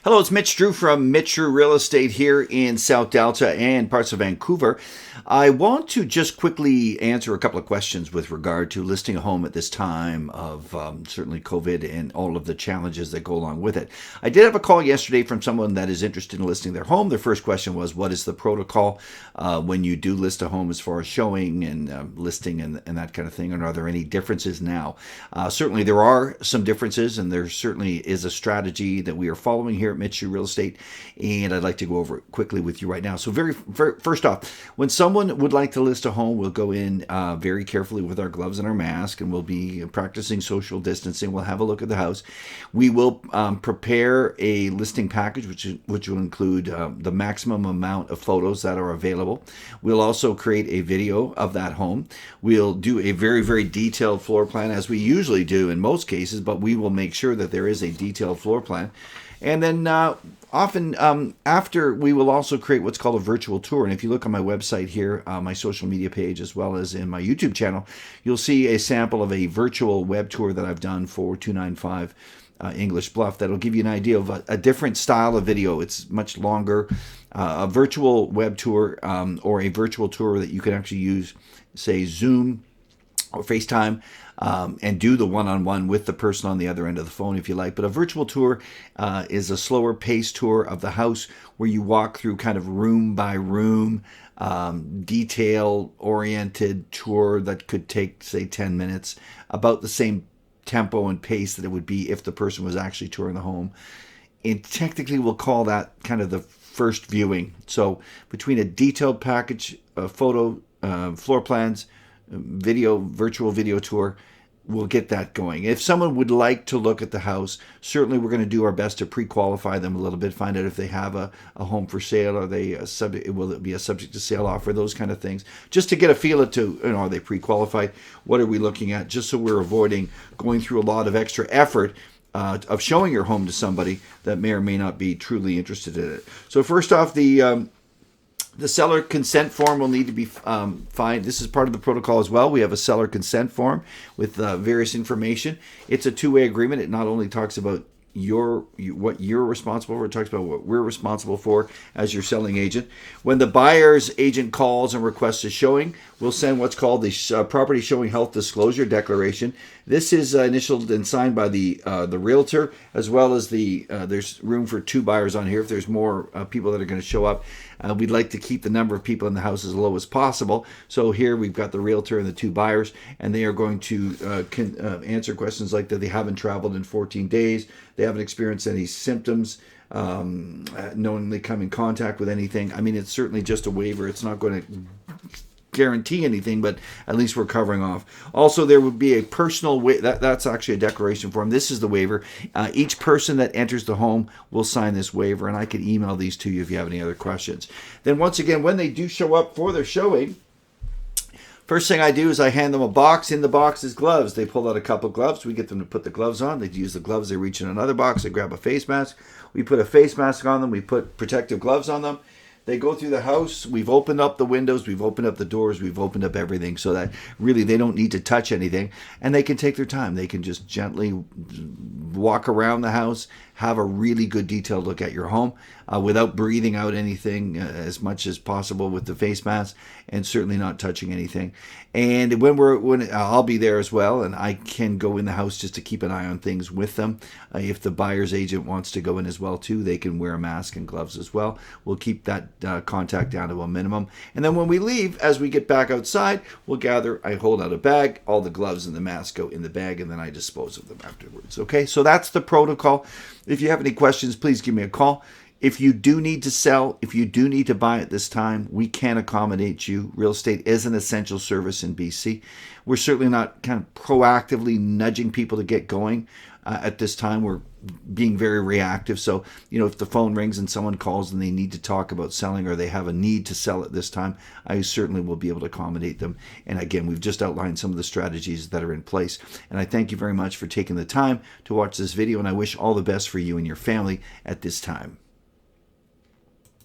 Hello, it's Mitch Drew from Mitch Drew Real Estate here in South Delta and parts of Vancouver. I want to just quickly answer a couple of questions with regard to listing a home at this time of certainly COVID and all of the challenges that go along with it. I did have a call yesterday from someone that is interested in listing their home. Their first question was, what is the protocol when you do list a home as far as showing and listing and that kind of thing? And are there any differences now? Certainly there are some differences, and there certainly is a strategy that we are following here at Mitch Drew Real Estate, and I'd like to go over it quickly with you right now. So very first off, when someone would like to list a home, we'll go in very carefully with our gloves and our mask, and we'll be practicing social distancing. We'll have a look at the house. We will prepare a listing package, which will include the maximum amount of photos that are available. We'll also create a video of that home. We'll do a very, very detailed floor plan, as we usually do in most cases, but we will make sure that there is a detailed floor plan. And then often after, we will also create what's called a virtual tour. And if you look on my website here, my social media page, as well as in my YouTube channel, you'll see a sample of a virtual web tour that I've done for 295 English Bluff. That'll give you an idea of a different style of video. It's much longer. A virtual web tour or a virtual tour that you can actually use, say, Zoom or FaceTime, and do the one-on-one with the person on the other end of the phone if you like. But a virtual tour is a slower paced tour of the house where you walk through kind of room by room, detail-oriented tour that could take, say, 10 minutes, about the same tempo and pace that it would be if the person was actually touring the home. And technically we'll call that kind of the first viewing. So between a detailed package, photo, floor plans, virtual video tour, we'll get that going. If someone would like to look at the house, certainly we're going to do our best to pre-qualify them a little bit, find out if they have a home for sale, are they will it be a subject to sale offer, those kind of things, just to get a feel of are they pre-qualified, what are we looking at, just so we're avoiding going through a lot of extra effort of showing your home to somebody that may or may not be truly interested in it. So first off, the seller consent form will need to be filed. This is part of the protocol as well. We have a seller consent form with various information. It's a two-way agreement. It not only talks about what you're responsible for, it talks about what we're responsible for as your selling agent. When the buyer's agent calls and requests a showing, we'll send what's called the property showing health disclosure declaration. This is initialed and signed by the realtor, as well as there's room for two buyers on here if there's more people that are going to show up. We'd like to keep the number of people in the house as low as possible. So here we've got the realtor and the two buyers, and they are going to answer questions like that they haven't traveled in 14 days, they haven't experienced any symptoms, knowingly come in contact with anything. I mean, it's certainly just a waiver. It's not going to guarantee anything, but at least we're covering off. Also, there would be a personal that's actually a declaration form. This is the waiver. Each person that enters the home will sign this waiver, and I can email these to you if you have any other questions. Then once again, when they do show up for their showing, first thing I do is I hand them a box. In the box is gloves. They pull out a couple gloves. We get them to put the gloves on. They use the gloves. They reach in another box. They grab a face mask. We put a face mask on them. We put protective gloves on them. They go through the house. We've opened up the windows. We've opened up the doors. We've opened up everything so that really they don't need to touch anything. And they can take their time. They can just gently walk around the house, have a really good detailed look at your home without breathing out anything as much as possible with the face mask, and certainly not touching anything. And when I'll be there as well, and I can go in the house just to keep an eye on things with them. If the buyer's agent wants to go in as well too, they can wear a mask and gloves as well. We'll keep that contact down to a minimum. And then when we leave, as we get back outside, we'll gather. I hold out a bag. All the gloves and the mask go in the bag, and then I dispose of them afterwards. Okay, so that's the protocol. If you have any questions, please give me a call. If you do need to sell, if you do need to buy at this time, we can accommodate you. Real estate is an essential service in BC. We're certainly not kind of proactively nudging people to get going at this time. We're being very reactive. So, if the phone rings and someone calls and they need to talk about selling, or they have a need to sell at this time, I certainly will be able to accommodate them. And again, we've just outlined some of the strategies that are in place. And I thank you very much for taking the time to watch this video, and I wish all the best for you and your family at this time.